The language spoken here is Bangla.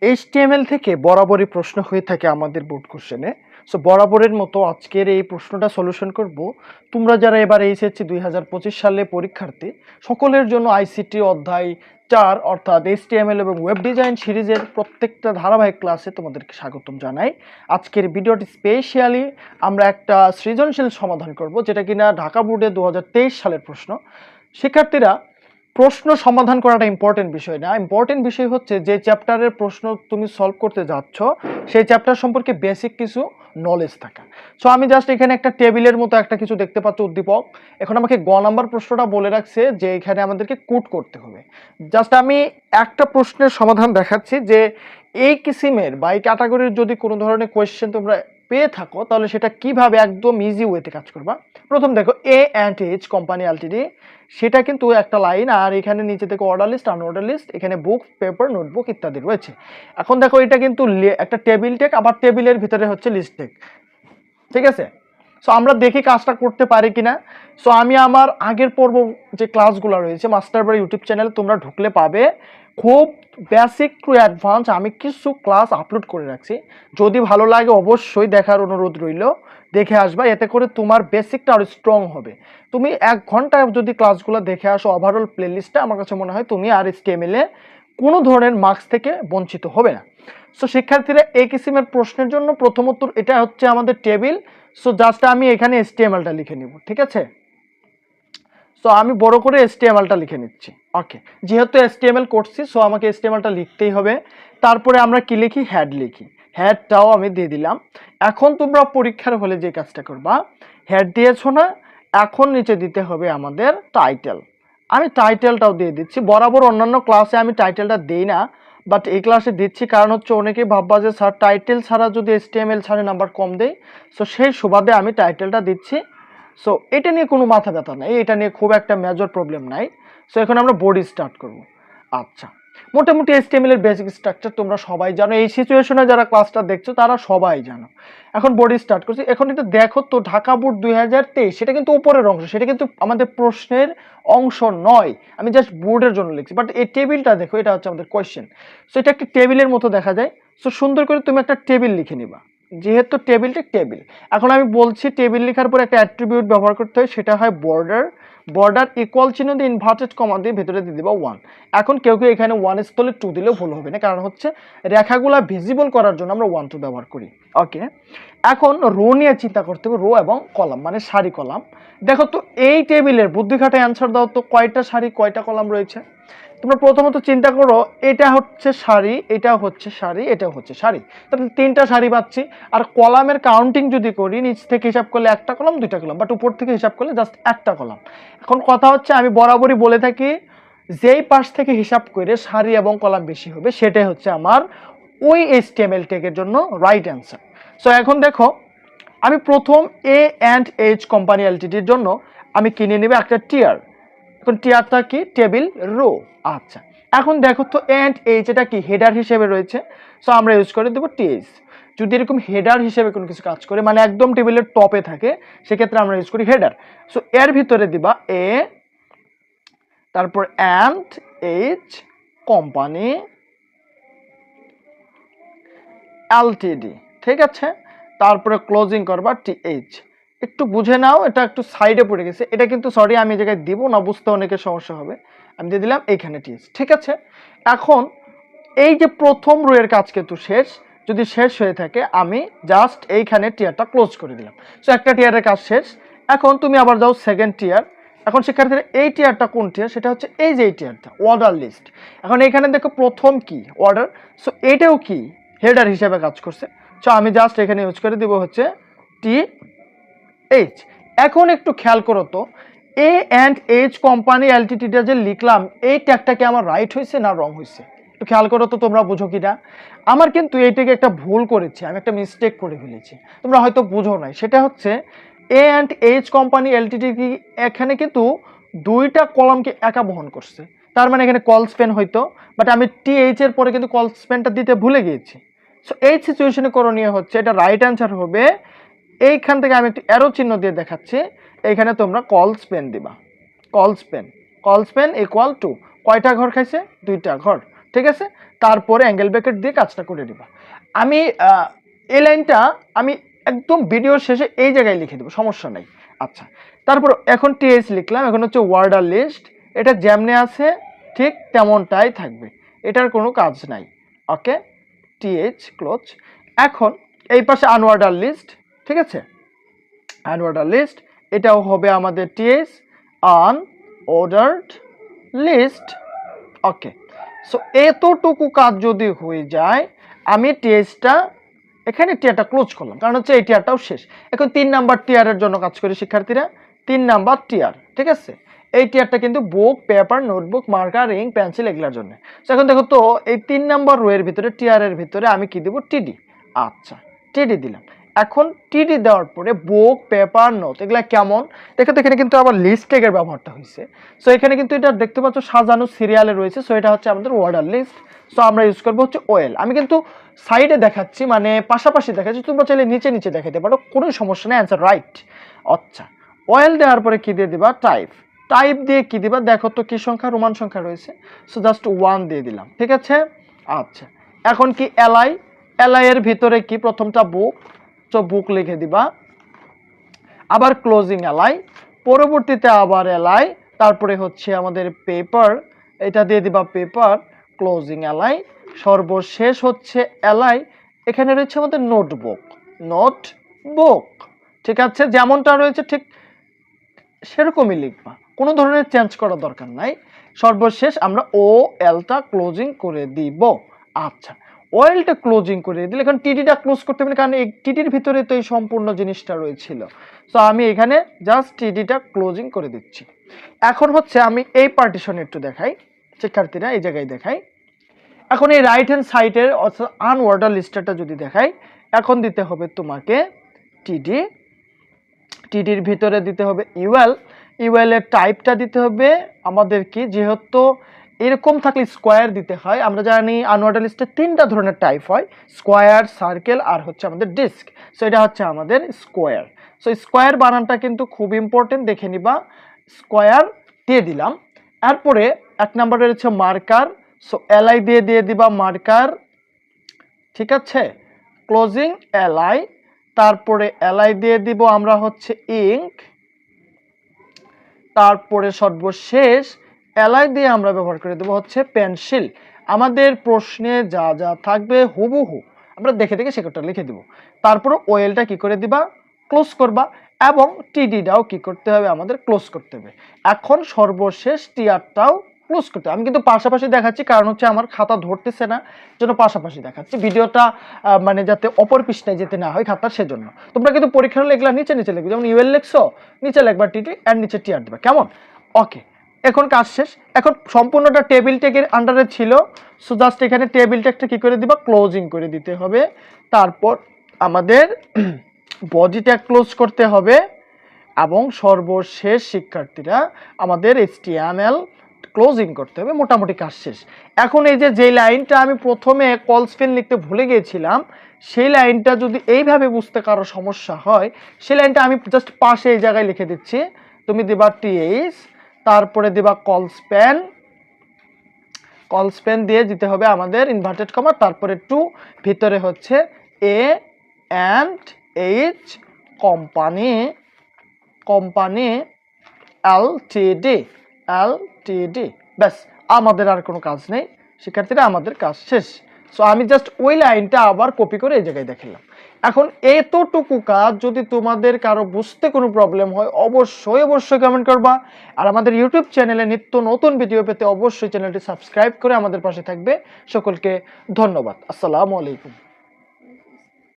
এইচটিএমএল থেকে বরাবরই প্রশ্ন হয়ে থাকে আমাদের বোর্ড কোশ্চেনে। সো বরাবরের মতো আজকের এই প্রশ্নটা সলিউশন করব। তোমরা যারা এবার এইচএসসি 2025 সালে পরীক্ষার্থী, সকলের জন্য আইসিটি অধ্যায় 4 অর্থাৎ এইচটিএমএল এবং ওয়েব ডিজাইন সিরিজের প্রত্যেকটা ধারাবাহিক ক্লাসে তোমাদেরকে স্বাগতম জানাই। আজকের ভিডিওটি স্পেশালি আমরা একটা সৃজনশীল সমাধান করব, যেটা কিনা ঢাকা বোর্ডে 2023 সালের প্রশ্ন। শিক্ষার্থীরা, প্রশ্ন সমাধান করাটা ইম্পর্টেন্ট বিষয় না, ইম্পর্টেন্ট বিষয় হচ্ছে যে চ্যাপ্টারের প্রশ্ন তুমি সলভ করতে যাচ্ছ সেই চ্যাপ্টার সম্পর্কে বেসিক কিছু নলেজ থাকা। সো আমি জাস্ট এখানে একটা টেবিলের মতো একটা কিছু দেখতে পাচ্ছ উদ্দীপক। এখন আমাকে গ নাম্বার প্রশ্নটা বলে রাখছে যে এখানে আমাদেরকে কোড করতে হবে। জাস্ট আমি একটা প্রশ্নের সমাধান দেখাচ্ছি যে এই কিসিমের বা এই ক্যাটাগরির যদি কোনো ধরনের কোয়েশ্চেন তোমরা পেয়ে থাকো তাহলে সেটা কিভাবে একদম ইজি ওয়েতে কাজ করবা। প্রথম দেখো A&H কোম্পানি এলটিডি, সেটা কিন্তু একটা লাইন, আর এখানে নিচে দেখো অর্ডার লিস্ট, আনঅর্ডার লিস্ট, এখানে বুক, পেপার, নোটবুক ইত্যাদি রয়েছে। এখন দেখো এটা কিন্তু একটা টেবিল টেক, আবার টেবিলের ভিতরে হচ্ছে লিস্ট টেক, ঠিক আছে। সো আমরা দেখি কাজটা করতে পারি কিনা। সো আমি আমার আগের পর্ব যে ক্লাসগুলো রয়েছে মাস্টারবাড়ি ইউটিউব চ্যানেল তোমরা ঢুকলে পাবে, খুব বেসিক টু অ্যাডভান্স আমি কিছু ক্লাস আপলোড করে রাখছি। যদি ভালো লাগে অবশ্যই দেখার অনুরোধ রইল, দেখে আসবা, এতে করে তোমার বেসিকটা আরও স্ট্রং হবে। তুমি 1 ঘন্টা যদি ক্লাসগুলো দেখে আসো ওভারঅল প্লেলিস্টটা, আমার কাছে মনে হয় তুমি আর এইচটিএমএলে কোনো ধরনের মার্কস থেকে বঞ্চিত হবে না। সো শিক্ষার্থীরা, এই কিসিমের প্রশ্নের জন্য প্রথমত এটা হচ্ছে আমাদের টেবিল। সো জাস্ট আমি এখানে এইচটিএমএলটা লিখে নিব, ঠিক আছে। সো আমি বড় করে এইচটিএমএলটা লিখে নিচ্ছি। ওকে, যেহেতু এইচটিএমএল করছি সো আমাকে এইচটিএমএলটা লিখতেই হবে। তারপরে আমরা কি লিখি, হেড লিখি, হেডটাও আমি দিয়ে দিলাম। এখন তোমরা পরীক্ষার হলে যে কাজটা করবা, হেড দিয়েছো না, এখন নিচে দিতে হবে আমাদের টাইটেল। আমি টাইটেলটাও দিয়ে দিচ্ছি। বরাবর অন্যান্য ক্লাসে আমি টাইটেলটা দিই না, বাট এই ক্লাসে দিচ্ছি, কারণ হচ্ছে অনেকেই ভাববা যে স্যার টাইটেল ছাড়া যদি এইচটিএমএল ছাড়া নাম্বার কম দেয়। সো সেই সুবাদে আমি টাইটেলটা দিচ্ছি। সো এটা নিয়ে কোনো মাথা ব্যথা নাই, এটা নিয়ে খুব একটা মেজর প্রবলেম নাই। সো এখন আমরা বডি স্টার্ট করব। আচ্ছা, মোটামুটি এইচটিএমএল এর বেসিক স্ট্রাকচার তোমরা সবাই জানো, এই সিচুয়েশনে যারা ক্লাসটা দেখছো তারা সবাই জানো। এখন বডি স্টার্ট করছি। এখন এটা দেখো তো, ঢাকা বোর্ড 2023 সেটা কিন্তু উপরের অংশ, সেটা কিন্তু আমাদের প্রশ্নের অংশ নয়, আমি জাস্ট বোর্ডের জন্য লিখছি। বাট এই টেবিলটা দেখো, এটা হচ্ছে আমাদের কোয়েশ্চেন। সো এটা একটা টেবিলের মতো দেখা যায়। সো সুন্দর করে তুমি একটা টেবিল লিখে নিবা, যেহেতু টেবিলটা টেবিল। এখন আমি বলছি টেবিল লেখার পর একটা অ্যাট্রিবিউট ব্যবহার করতে হয়, সেটা হয় বর্ডার। বর্ডার ইকুয়াল চিহ্ন দিয়ে ইনভার্টেড কমা দিয়ে ভেতরে দিয়ে দেবা 1। এখন কেউ কেউ এখানে 1 স্থলে 2 দিলেও ভুল হবে না, কারণ হচ্ছে রেখাগুলা ভিজিবল করার জন্য আমরা 1 2 ব্যবহার করি। ওকে, এখন রো নিয়ে চিন্তা করতে হবে, রো এবং কলাম মানে সারি কলাম। দেখো তো এই টেবিলের বুদ্ধি খাটায় অ্যান্সার দাও তো, কয়টা সারি কয়টা কলাম রয়েছে। তোমরা প্রথমত চিন্তা করো, এটা হচ্ছে সারি, এটা হচ্ছে সারি, এটা হচ্ছে সারি, তাহলে 3টা সারি পাচ্ছি। আর কলামের কাউন্টিং যদি করি, নিচ থেকে হিসাব করলে 1টা কলাম 2টা কলাম, বাট উপর থেকে হিসাব করলে জাস্ট 1টা কলাম। এখন কথা হচ্ছে, আমি বরাবরই বলে থাকি যেই পাশ থেকে হিসাব করে সারি এবং কলাম বেশি হবে সেটাই হচ্ছে আমার ওই এইচটিএমএল ট্যাগের জন্য রাইট অ্যান্সার। সো এখন দেখো, আমি প্রথম A&H কোম্পানি এলটিডির জন্য আমি কিনে নেব একটা টিয়ার। এখন টিয়ারটা কি, টেবিল রো। আচ্ছা, এখন দেখো তো A&H এটা কি হেডার হিসেবে রয়েছে। সো আমরা ইউজ করে দেবো TH। যদি এরকম হেডার হিসেবে কোনো কিছু কাজ করে, মানে একদম টেবিলের টপে থাকে, সেক্ষেত্রে আমরা ইউজ করি হেডার। সো এর ভিতরে দিবা A, তারপর and কোম্পানি এলটিডি, ঠিক আছে। তারপরে ক্লোজিং করবা TH। একটু বুঝে নাও, এটা একটু সাইডে পড়ে গেছে, এটা কিন্তু সরি আমি এই জায়গায় দিব না, বুঝতে অনেকের সমস্যা হবে। আমি দিয়ে দিলাম এইখানে TH, ঠিক আছে। এখন এই যে প্রথম রো এর কাজ কিন্তু শেষ, যদি শেষ হয়ে থাকে আমি জাস্ট এইখানে টিয়ারটা ক্লোজ করে দিলাম। সো একটা টিয়ারের কাজ শেষ। এখন তুমি আবার যাও সেকেন্ড টিয়ার। এখন শিক্ষার্থীরা, এই টিয়ারটা কোন টিয়ার, সেটা হচ্ছে এই যে এই টিয়ারটা অর্ডার লিস্ট। এখন এইখানে দেখো প্রথম কি অর্ডার, সো এটাও কি হেডার হিসেবে কাজ করছে। সো আমি জাস্ট এখানে ইউজ করে দিব হচ্ছে TH। এখন একটু খেয়াল করো তো, A&H কোম্পানি এলটিডিটা যে লিখলাম, এই ট্যাগটা কি আমার রাইট হয়েছে না রং হয়েছে, একটু খেয়াল করো তো, তোমরা বুঝো কিনা। আমার কিন্তু এইটাকে একটা ভুল করেছি, আমি একটা মিস্টেক করে ফেলেছি, তোমরা হয়তো বুঝো নাই। সেটা হচ্ছে A&H কোম্পানি এলটিডি কি এখানে কিন্তু 2টা কলামকে একা বহন করছে, তার মানে এখানে কল স্পেন হইতো, বাট আমি TH এর পরে কিন্তু কল স্পেনটা দিতে ভুলে গিয়েছি। সো এই সিচুয়েশনে করণীয় হচ্ছে, এটা রাইট অ্যান্সার হবে, এইখান থেকে আমি একটি অ্যারো চিহ্ন দিয়ে দেখাচ্ছি, এইখানে তোমরা কল স্পেন দিবা। কল স্পেন ইকুয়াল টু কয়টা ঘর খাইছে, 2টা ঘর। ঠিক আছে, তারপরে অ্যাঙ্গেল ব্র্যাকেট দিয়ে কাজটা করে দিবা। আমি এই লাইনটা আমি একদম ভিডিওর শেষে এই জায়গায় লিখে দেবো, সমস্যা নাই। আচ্ছা, তারপর এখন টিএস লিখলাম, এখন হচ্ছে ওয়ার্ডার লিস্ট, এটা যেমনে আছে ঠিক তেমনটাই থাকবে, এটার কোনো কাজ নাই। ওকে, টিএইচ ক্লোজ। এখন এই পাশে আনওয়ার্ডার লিস্ট, ঠিক আছে, আনওয়ার্ডার লিস্ট, এটাও হবে আমাদের টিএস আনঅর্ডারড লিস্ট। ওকে, সো এতটুকু কাজ যদি হয়ে যায়, আমি টিএসটা এখানে টিয়ারটা ক্লোজ করলাম, কারণ হচ্ছে এই টিয়ারটাও শেষ। এখন 3 নাম্বার টিয়ারের জন্য কাজ করি শিক্ষার্থীরা, 3 নাম্বার টিয়ার, ঠিক আছে। এই টিয়ারটা কিন্তু book, paper, notebook, marker, ink, pencil এগুলোর জন্য। এখন দেখো তো এই 3 নাম্বার রোয়ের ভিতরে টিয়ারের ভিতরে আমি কি দেবো, টিডি। আচ্ছা, টিডি দিলাম। এখন টিডি দেওয়ার পরে বুক, পেপার, নোট এগুলা কেমন দেখো তো, এখানে কিন্তু আবার লিস্ট ট্যাগের ব্যবহারটা হয়েছে। সো এখানে কিন্তু এটা দেখতে পাচ্ছ সাজানো সিরিয়ালে রয়েছে। সো এটা হচ্ছে আমাদের অর্ডার লিস্ট। সো আমরা ইউজ করবো হচ্ছে ওয়েল। আমি কিন্তু সাইডে দেখাচ্ছি, মানে পাশাপাশি দেখাচ্ছি, তোমরা চাইলে নিচে নিচে দেখাতে পারো, কোনো সমস্যা নেই, অ্যান্সার রাইট। আচ্ছা, ওয়েল দেওয়ার পরে কি দিয়ে দিবা, টাইপ। টাইপ দিয়ে কি দিবা, দেখো তো কি সংখ্যা, রোমান সংখ্যা রয়েছে। সো জাস্ট 1 দিয়ে দিলাম, ঠিক আছে। আচ্ছা, এখন কি এলআই, এলআই এর ভিতরে কি প্রথমটা বুক, তো বুক লিখে দিবা, আবার ক্লোজিং এলআই, পরবর্তীতে আবার এলআই, তারপরে হচ্ছে আমাদের পেপার, এটা দিয়ে দিবা পেপার, ক্লোজিং এলআই, সর্বশেষ হচ্ছে এলআই, এখানে রয়েছে আমাদের নোটবুক, নোটবুক, ঠিক আছে, যেমনটা রয়েছে ঠিক সেরকমই লিখবা, কোনো ধরনের চেঞ্জ করার দরকার নাই। সর্বশেষ আমরা ও এলটা ক্লোজিং করে দিব। আচ্ছা, ওয়েলটা ক্লোজিং করে দিলে, এখন টিডিটা ক্লোজ করতে হবে, কারণ এই টিডির ভিতরে তো এই সম্পূর্ণ জিনিসটা রয়েছিল। সো আমি এখানে জাস্ট টিডিটা ক্লোজিং করে দিচ্ছি। এখন হচ্ছে আমি এই পার্টিশন একটু দেখাই শিক্ষার্থীরা, এই জায়গায় দেখাই। এখন এই রাইট হ্যান্ড সাইডের অর্থাৎ আনঅর্ডার লিস্টটা যদি দেখাই, এখন দিতে হবে তোমাকে টিডি, টিডির ভিতরে দিতে হবে ইউএল, ইউএল এর টাইপটা দিতে হবে আমাদের কি, যেহেতু এরকম থাকলে স্কোয়ার দিতে হয়। আমরা জানি আনঅর্ডার লিস্টে 3টা ধরনের টাইপ হয়, স্কোয়ার, সার্কেল আর হচ্ছে আমাদের ডিস্ক। সো এটা হচ্ছে আমাদের স্কোয়ার। সো স্কোয়ার বানানটা কিন্তু খুব ইম্পর্টেন্ট, দেখে নিবা। স্কোয়ার দিয়ে দিলাম। এরপরে 1 নম্বরে হচ্ছে মার্কার, সো এলআই দিয়ে দিবা মার্কার, ঠিক আছে, ক্লোজিং এলআই, তারপরে এলআই দিয়ে দিব আমরা হচ্ছে ইঙ্ক, তারপরে সর্বশেষ এলআই দিয়ে আমরা ব্যবহার করে দেবো হচ্ছে পেন্সিল। আমাদের প্রশ্নে যা যা থাকবে হুবহু আমরা দেখে দেখে সেটা লিখে দেবো। তারপরে ওয়েলটা কি করে দিবা, ক্লোজ করবা, এবং টিডিটাও কি করতে হবে, আমাদের ক্লোজ করতে হবে। এখন সর্বশেষ টিআরটাও ক্লোজ করতে হবে। আমি কিন্তু পাশাপাশি দেখাচ্ছি, কারণ হচ্ছে আমার খাতা ধরতেছে না, জন্য পাশাপাশি দেখাচ্ছি ভিডিওটা, মানে যাতে অপর পৃষ্ঠায় যেতে না হয় খাতার, সেজন্য। তোমরা কিন্তু পরীক্ষার লেখলা নিচে নিচে লিখবে, যেমন ইউএল লিখছো নিচে লিখবা টিডি অ্যান্ড নিচে টিআর দিবা, কেমন? ওকে, এখন কাজ শেষ। এখন সম্পূর্ণটা টেবিল টেকের আন্ডারে ছিল। সো জাস্ট এখানে টেবিল টেকটা কি করে দিবা, ক্লোজিং করে দিতে হবে। তারপর আমাদের বডিটা ক্লোজ করতে হবে, এবং সর্বশেষ শিক্ষার্থীরা আমাদের HTML ক্লোজিং করতে হবে। মোটামুটি কাজ শেষ। এখন এই যে লাইনটা আমি প্রথমে কল স্পেন লিখতে ভুলে গিয়েছিলাম, সেই লাইনটা যদি এইভাবে বুঝতে কারো সমস্যা হয়, সেই লাইনটা আমি জাস্ট পাশে এই জায়গায় লিখে দিচ্ছি। তুমি দিবা টিএইচ, তারপরে দিবা কল স্পেন দিয়ে দিতে হবে আমাদের ইনভার্টেড কমা, তারপরে টু, ভিতরে হচ্ছে এ অ্যান্ড এইচ কোম্পানি এলটিডি, ব্যাস, আমাদের আর কোনো কাজ নেই শিক্ষার্থীরা, আমাদের কাজ শেষ। সো আমি জাস্ট ওই লাইনটা আবার কপি করে এই জায়গায় দেখালাম। এখন এতটুকু কাজ যদি তোমাদের কারো বুঝতে কোনো প্রবলেম হয়, অবশ্যই কমেন্ট করবা। আর আমাদের ইউটিউব চ্যানেলে নিত্য নতুন ভিডিও পেতে অবশ্যই চ্যানেলটি সাবস্ক্রাইব করে আমাদের পাশে থাকবে। সকলকে ধন্যবাদ। আসসালামু আলাইকুম।